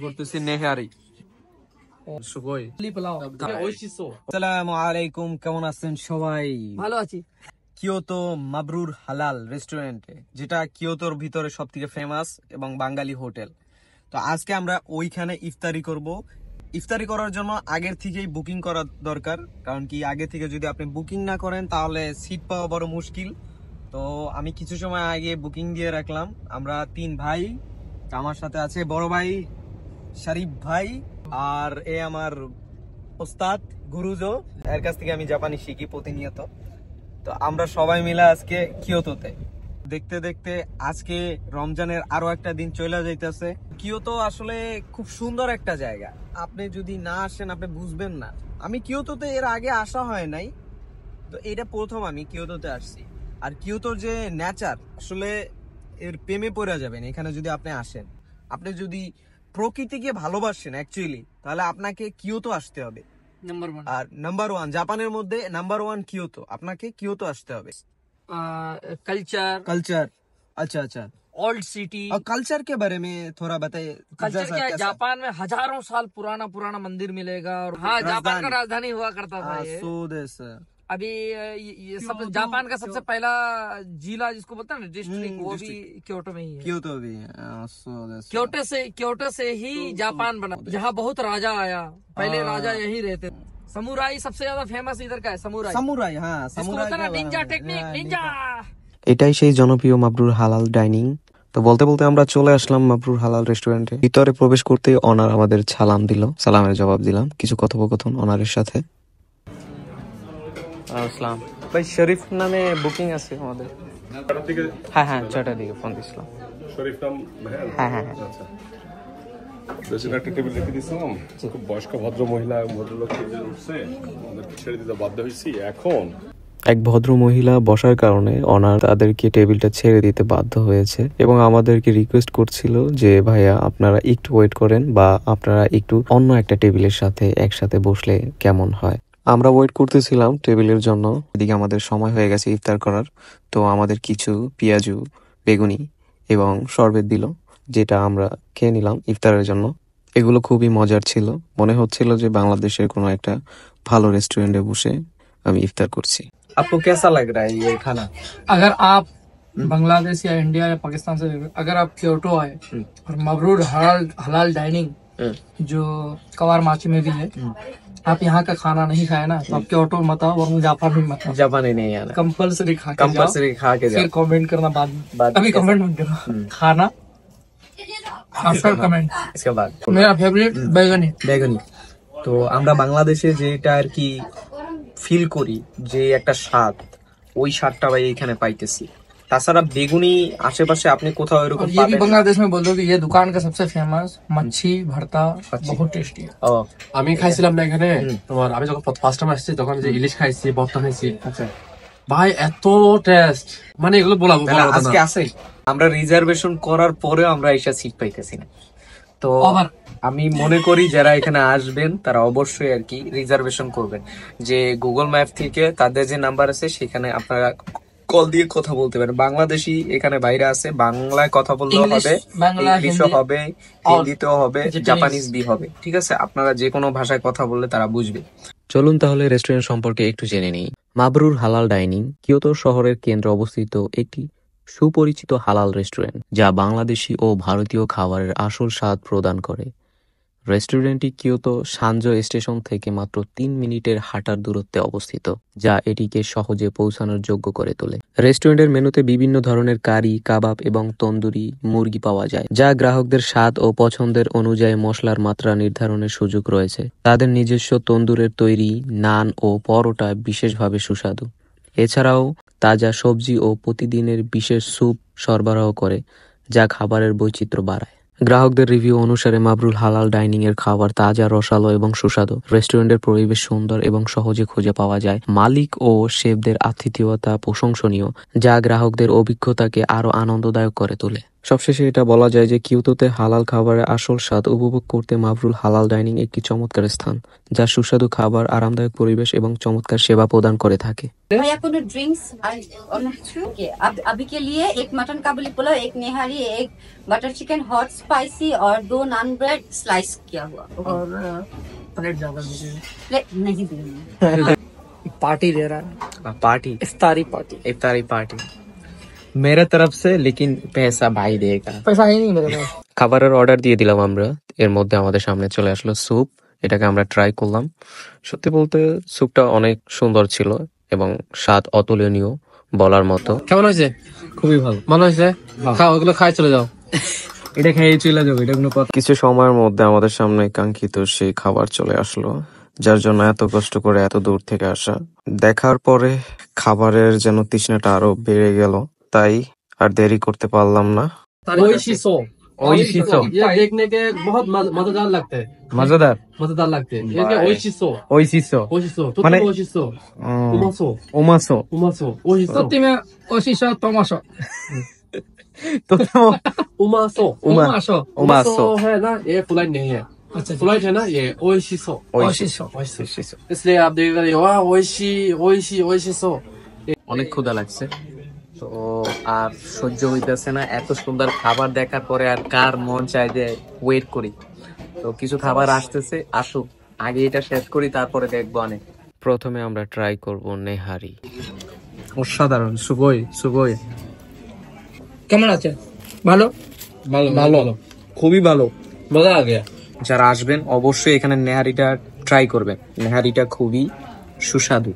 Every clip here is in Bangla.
করতেছি নেহারি। আসসালামু আলাইকুম, কেমন আছেন সবাই? ভালো আছি। কিয়োতো মাবরুর হালাল রেস্টুরেন্টে, যেটা কিয়োতোর ভিতরে সব থেকে ফেমাস এবং বাঙালি হোটেল। তো আজকে আমরা ওইখানে ইফতারি করব। ইফতারি করার জন্য আগের থেকেই বুকিং করা দরকার, কারণ কি আগে থেকে যদি আপনি বুকিং না করেন তাহলে সিট পাওয়া বড় মুশকিল। তো আমি কিছু সময় আগে বুকিং দিয়ে রাখলাম। আমরা 3 ভাই, আমার সাথে আছে বড় ভাই শরীফ ভাই, আর এ আমার ওস্তাদ গুরুজো, এর কাছ থেকে আমি জাপানি শিখি প্রতিনিয়ত। তো আমরা সবাই মিলে আজকে কিয়োতোতে। দেখতে দেখতে আজকে রমজানের আরো একটা দিন চলে যাইতেছে। কিয়োতো আসলে খুব সুন্দর একটা জায়গা, আপনি যদি না আসেন আপনি বুঝবেন না। আমি কিয়োতোতে এর আগে আসা হয় নাই, তো এটা প্রথম আমি কিয়োতোতে আসছি। আর কিয়োতোর যে নেচার, আসলে এর প্রেমে পড়ে যাবেন এখানে যদি আপনি আসেন। আপনি যদি প্রকৃতিকে ভালোবাসেন অ্যাকচুয়ালি, তাহলে আপনাকে কিয়োতো আসতে হবে। আর নাম্বার 1 জাপানের মধ্যে নাম্বার 1 কিয়োতো, আপনাকে কিয়োতো আসতে হবে। कल्चर अच्छा अच्छा। Old city. और कल्चर के बारे में थोड़ा बताइए। कल्चर क्या है? जापान में हजारों साल पुराना मंदिर मिलेगा। और हाँ, जापान का राजधानी हुआ करता था ये। अभी ये सब जापान का सबसे पहला जिला जिसको बोलते हैं ना, डिस्ट्रिक्ट, वो भी क्योटो में ही है। क्योटो भी क्योटो से ही जापान बना, जहाँ बहुत राजा आया। पहले राजा यही रहते। समुराई सबसे ज्यादा फेमस इधर का है। समुराई, हाँ, निंजा टेक्निक, निंजा। এটাই সেই জনপ্রিয় মাবরুর হালাল ডাইনিং। তো বলতে বলতে আমরা চলে আসলাম মাবরুর হালাল রেস্টুরেন্টে। ভিতরে প্রবেশ করতে অনার আমাদের সালাম দিল, সালামের জবাব দিলাম, কিছু কথোপকথন অনারের সাথে। আসসালাম ভাই, শরীফ নামে বুকিং আছে আমাদের। হ্যাঁ হ্যাঁ, 6টার দিকে ফোন দিছিলাম। শরীফ নাম? হ্যাঁ হ্যাঁ হ্যাঁ। আচ্ছা, বেশি একটা টেবিল রেখে দিয়েছিলাম। খুব বয়স্ক ভদ্র মহিলা ভদ্রলোক উঠছে, ওদেরকে ছেড়ে দিতে বাধ্য হয়েছি। এখন এক ভদ্র মহিলা বসার কারণে অনার তাদেরকে টেবিলটা ছেড়ে দিতে বাধ্য হয়েছে এবং আমাদেরকে রিকোয়েস্ট করছিল যে ভাইয়া আপনারা একটু ওয়েট করেন, বা আপনারা একটু অন্য একটা টেবিলের সাথে একসাথে বসলে কেমন হয়। আমরা ওয়েট করতেছিলাম টেবিলের জন্য। এদিকে আমাদের সময় হয়ে গেছে ইফতার করার। তো আমাদের কিছু পেঁয়াজু, বেগুনি এবং শরবত দিল, যেটা আমরা খেয়ে নিলাম ইফতারের জন্য। এগুলো খুবই মজার ছিল, মনে হচ্ছিল যে বাংলাদেশের কোনো একটা ভালো রেস্টুরেন্টে বসে আমি ইফতার করছি। आपको कैसा लग रहा है ये खाना? अगर आप बांग्लादेश या इंडिया या पाकिस्तान से, अगर आप क्योटो आए और मबरूर हलाल डाइनिंग जो कवार माची में भी है, आप यहाँ का खाना नहीं खाए ना, तो आप क्योटो मत आओ और जापान भी मत आओ। जापानी नहीं आना, कंपलसरी खा के जाओ। फिर कमेंट करना बाद अभी कमेंट मत करो, खाना आफ्टर कमेंट। इसके बाद मेरा फेवरेट बैगनी। তো আমরা বাংলাদেশে যেটা আর কি ফিল করি, যে একটা স্বাদ, ওই স্বাদটা ভাই এখানে পাইতেছি। তাছাড়া বেগুনি আশেপাশে আপনি কোথাও এরকম ये भी बांग्लादेश में बोल दो कि ये दुकान का सबसे फेमस मच्छी भरता बहुत टेस्टी है। আমি খাইছিলাম না এখানে, তোমার আমি যখন ফার্স্ট টাইম আসছি তখন যে ইলিশ খাইছি, ভর্তা খাইছি, ভাই এত টেস্ট, মানে এগুলো বলাবো আজকে আছে। আমরা রিজার্ভেশন করার পরেও আমরা এসে সিট পাইতেছি না। তো আমি মনে করি যারা এখানে আসবেন তারা অবশ্যই আর কি রিজার্ভেশন করবেন। যে গুগল ম্যাপ থেকে তাদের যে নাম্বার আছে সেখানে আপনারা কল দিয়ে কথা বলতে পারেন। বাংলাদেশি এখানে বাইরে আছে, বাংলায় কথা বললেও হবে, ইংলিশও হবে, হিন্দিতেও হবে, জাপানিজ বি হবে। ঠিক আছে, আপনারা যে কোনো ভাষায় কথা বললে তারা বুঝবে। চলুন তাহলে রেস্টুরেন্ট সম্পর্কে একটু জেনে নিই। মাবরুর হালাল ডাইনিং কিয়োতো শহরের কেন্দ্রে অবস্থিত একটি সুপরিচিত হালাল রেস্টুরেন্ট, যা বাংলাদেশি ও ভারতীয় খাবারের আসল স্বাদ প্রদান করে। রেস্টুরেন্টটি কিয়োতো সানজো স্টেশন থেকে মাত্র 3 মিনিটের হাঁটার দূরত্বে অবস্থিত, যা এটিকে সহজে পৌঁছানোর যোগ্য করে তোলে। রেস্টুরেন্টের মেনুতে বিভিন্ন ধরনের কারি, কাবাব এবং তন্দুরি মুরগি পাওয়া যায়, যা গ্রাহকদের স্বাদ ও পছন্দের অনুযায়ী মশলার মাত্রা নির্ধারণের সুযোগ রয়েছে। তাদের নিজস্ব তন্দুরের তৈরি নান ও পরোটা বিশেষভাবে সুস্বাদু। এছাড়াও তাজা সবজি ও প্রতিদিনের বিশেষ স্যুপ সরবরাহ করে, যা খাবারের বৈচিত্র্য বাড়ায়। গ্রাহকদের রিভিউ অনুসারে মাবরুর হালাল ডাইনিং এর খাবার তাজা, রসালো এবং সুস্বাদু। রেস্টুরেন্টের পরিবেশ সুন্দর এবং সহজে খুঁজে পাওয়া যায়। মালিক ও শেফদের আতিথেয়তা প্রশংসনীয়, যা গ্রাহকদের অভিজ্ঞতাকে আরো আনন্দদায়ক করে তোলে। সবশেষে এটা বলা যায় যে কিয়োটোতে হালাল খাবারের আসল স্বাদ উপভোগ করতে মাবরুর হালাল ডাইনিং একটি চমৎকার স্থান, যা সুস্বাদু খাবার, আরামদায়ক পরিবেশ এবং চমৎকার সেবা প্রদান করে থাকে। भैया कोनो ड्रिंक्स ओके अब अभी के लिए एक मटन काबुली पुलाव, एक निहारी, एक बटर चिकन हॉट स्पाइसी और 2 नान ब्रेड स्लाइस किया हुआ। और प्लेट ज्यादा दीजिए। प्लेट नहीं देंगे। पार्टी दे रहा है, पार्टी, इफ्तारी पार्टी। इफ्तारी पार्टी मेरे तरफ से, लेकिन पैसा भाई देगा। पैसा ही नहीं मेरे पास। খাবারের অর্ডার দিয়ে দিলাম আমরা। এর মধ্যে আমাদের সামনে চলে আসলো স্যুপ। এটাকে আমরা ট্রাই করলাম। সত্যি বলতে স্যুপটা অনেক সুন্দর ছিল এবং স্বাদ অতুলনীয় বলার মতো। কেমন হয়েছে? খুবই ভালো। ভালো হয়েছে? খাও, ওগুলো খাই চলে যাও। এটা খেয়ে চলে যাবো, এটা কোনো কথা। কিছু সময়ের মধ্যে আমাদের সামনে কাঙ্ক্ষিত সেই খাবার চলে আসলো, যার জন্য এত কষ্ট করে এত দূর থেকে আসা। দেখার পরে খাবারের যেন তৃষ্ণাটা আরো বেড়ে গেল, তাই আর দেরি করতে পারলাম না। ओइशिसो। ओइशिसो। ये देखने के बहुत मजेदार लगते हैं। মজাদার। मजेदार लगते हैं। ये क्या ओइशिसो? ওইশিসো ओइशिसो। तो माने- ओइशिसो। उमासो। ওমাসো उमासो। ओइशिसो। とってめおししょとましょ。 তো उमासो। उमाशो। ওমাসো है ना, ये फ्लाइट नहीं है। अच्छा जी। फ्लाइट है ना, ये ओइशिसो।おししょ。 ओइशिसो। इसलिए आप देख रहे हो, वाह ओइशी ओइशी ओइशिसो। অনেক ক্ষুধা লাগছে, তো আর সহ্য হইতেছে না। এত সুন্দর খাবার দেখার পরে আর কার মন চায় যে ওয়েট করি। তো কিছু খাবার আসতেছে, আসুক, আগে এটা শেষ করি, তারপরে দেখবো অনেক। প্রথমে আমরা ট্রাই করব নেহারি। অসাধারণ। সুগই সুগই কেমন আছে? ভালো? ভালো, খুবই ভালো। मजा आ गया। যারা আসবেন অবশ্যই এখানে নেহারিটা ট্রাই করবেন। নেহারিটা খুবই সুস্বাদু।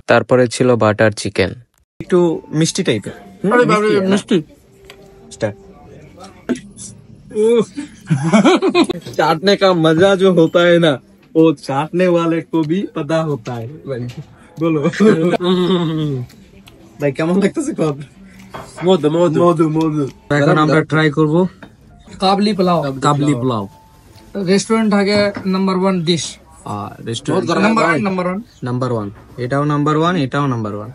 তারপরে ছিল বাটার চিকেন। একটু মিষ্টি টাইপের। আরে বাবা মিষ্টি। चाटने का मजा जो होता है ना, वो चाटने वाले को भी पता होता है। बोलो ভাই কেমন লাগতেছে? কব मौद मौद মধু মধু। এখন আমরা ট্রাই করব काबली पुलाव। কাবলি পোলাও। रेस्टोरेंट आगे number 1 dish. Restaurant number 1 number 1, এটাও নাম্বার 1, এটাও নাম্বার 1।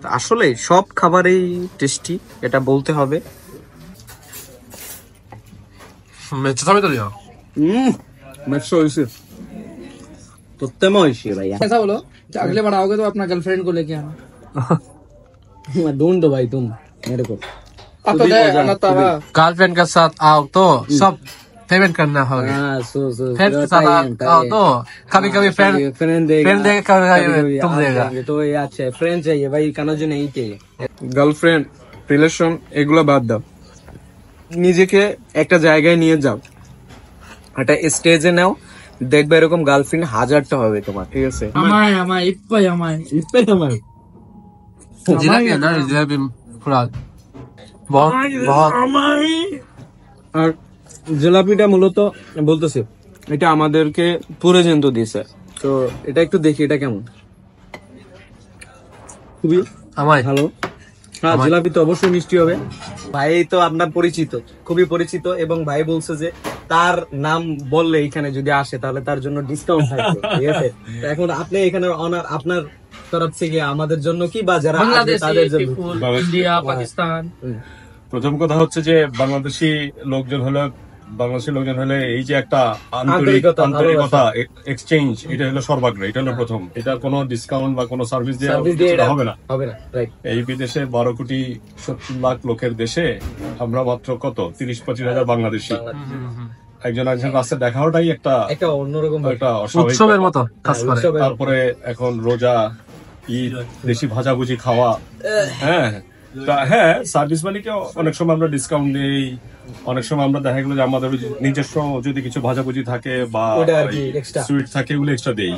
আসলে সব খাবারই টেস্টি, এটা বলতে হবে। मैं चटा में तो लिया। মেট্রো হইছে, তোত্তেমো হইছে ভাইয়া। ऐसा बोलो कि अगले बार आओगे तो अपना गर्लफ्रेंड को लेके आना। ढूंढ दो भाई तुम मेरे को। अब तो दे आना था। गर्लफ्रेंड के साथ आओ तो सब पेमेंट करना होगा। हाँ, सो फ्रेंड के साथ आओ तो कभी कभी फ्रेंड फ्रेंड देगा, फ्रेंड देगा, कभी तुम आप देगा। देंगे, तो ये अच्छा है। फ्रेंड चाहिए भाई, কানাজো নেই चाहिए। গার্লফ্রেন্ড, রিলেশন এগুলো বাদ দাও, নিজেকে একটা জায়গায় নিয়ে যাও, একটা স্টেজে নাও, দেখবে এরকম গার্লফ্রেন্ড হাজারটা হবে তোমার, ঠিক আছে? আমায় আমায় ইপ্পাই আমায়। ইপ্পাই আমার जिलेबी है ना, जिलेबी पूरा बहुत बहुत। আর জিলাপিটা মূলত বলতেছে এটা আমাদেরকে পুরেজেন্ত দিয়েছে, তো এটা একটু দেখি এটা কেমন। খুবই हमारे ভালো। হ্যাঁ, জিলাপি তো অবশ্যই মিষ্টি হবে। ভাই তো আপনার পরিচিত, খুবই পরিচিত, এবং ভাই বলছে যে তার নাম বললে এখানে যদি আসে তাহলে তার জন্য ডিসকাউন্ট থাকবে, ঠিক আছে? তো এখন আপনি এখানে অনার আপনার তরফ থেকে আমাদের জন্য কি, বা যারা আসবে বাংলাদেশি তাদের জন্য? People, India, Pakistan. প্রথম কথা হচ্ছে যে বাংলাদেশি লোকজন হলে এই যে একটা আন্তরিকতা, আন্তরিকতা এক্সচেঞ্জ, এটা হলো সর্বাগ্রে, এটা হলো প্রথম। এটা কোনো ডিসকাউন্ট বা কোনো সার্ভিস দিয়ে সার্ভিস দিয়ে এটা হবে না। হবে না, রাইট। এই বিদেশে 12 কোটি 70 লাখ লোকের দেশে আমরা মাত্র কত 30-25 হাজার বাংলাদেশি। একজন রাস্তায় দেখা হওয়াটাই একটা একটা অন্যরকম একটা অস্বাভাবিক उत्सव मতো কাজ করে। উৎসবের- তারপরে এখন রোজা, ঈদ, দেশি ভাজাভুজি খাওয়া। হ্যাঁ, হ্যাঁ, সার্ভিস মালিকে অনেক সময় আমরা ডিসকাউন্ট দিই, অনেক সময় আমরা দেখা গেলো যে আমাদের ওই যে নিজস্ব যদি কিছু ভাজাভুজি থাকে বা ওটা আর কি extra। সুইট থাকে, ওগুলো এক্সট্রা দেই।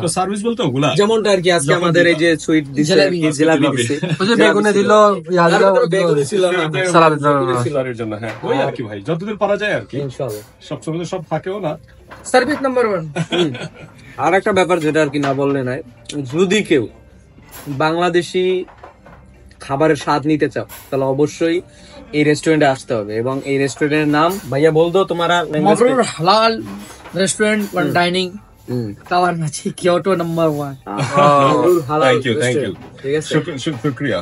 তো সার্ভিস বলতে ওগুলা যেমনটা আর কি আজকে যখন আমাদের এই যে সুইট দিছে, জিলাপি। জিলাপি দিছে, ওই যে বেগুনে দিল, ইয়া দিল, বেগুন ছিল না। সালাদ দিল। সিলারের জন্য। হ্যাঁ, ওই আর কি ভাই, যতদূর পারা যায় আর কি। ইনশাআল্লাহ। সবসময় তো সব থাকেও না। Service number 1। আর একটা ব্যাপার যেটা আর কি না বললে নাই, যদি কেউ বাংলাদেশি খাবারের স্বাদ নিতে চাও তাহলে অবশ্যই এই রেস্টুরেন্টে আসতে হবে, এবং এই রেস্টুরেন্টের নাম ভাইয়া বল দো তোমারা। मबरूर हलाल रेस्टोरेंट और डाइनिंग কাওয়ার মাছি কিয়োটো নাম্বার 1 থ্যাংক ইউ ঠিক আছে। শুক্রিয়া।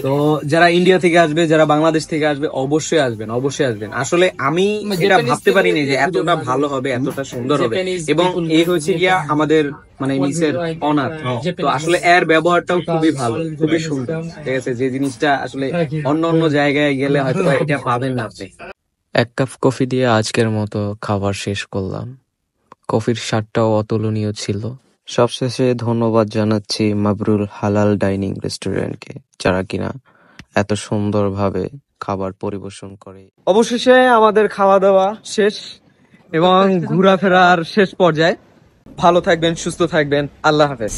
তো যারা ইন্ডিয়া থেকে আসবে, যারা বাংলাদেশ থেকে আসবে, অবশ্যই আসবেন, অবশ্যই আসবেন। আসলে আমি এটা ভাবতে পারিনি যে এতটা ভালো হবে, এতটা সুন্দর হবে, এবং এই হচ্ছে গিয়া আমাদের মানে মিসের অনার। তো আসলে এর ব্যবহারটাও খুবই ভালো, খুবই সুন্দর, ঠিক আছে, যে জিনিসটা আসলে অন্য অন্য জায়গায় গেলে হয়তো এটা পাবেন না আপনি। এক কাপ কফি দিয়ে আজকের মতো খাবার শেষ করলাম। কফির স্বাদটাও অতুলনীয় ছিল। সবশেষে ধন্যবাদ জানাচ্ছি মাবরুর হালাল ডাইনিং রেস্টুরেন্টকে, যারা কিনা এত সুন্দরভাবে খাবার পরিবেশন করে। অবশেষে আমাদের খাওয়া দাওয়া শেষ এবং ঘোরাফেরার শেষ পর্যায়ে। ভালো থাকবেন, সুস্থ থাকবেন, আল্লাহ হাফেজ।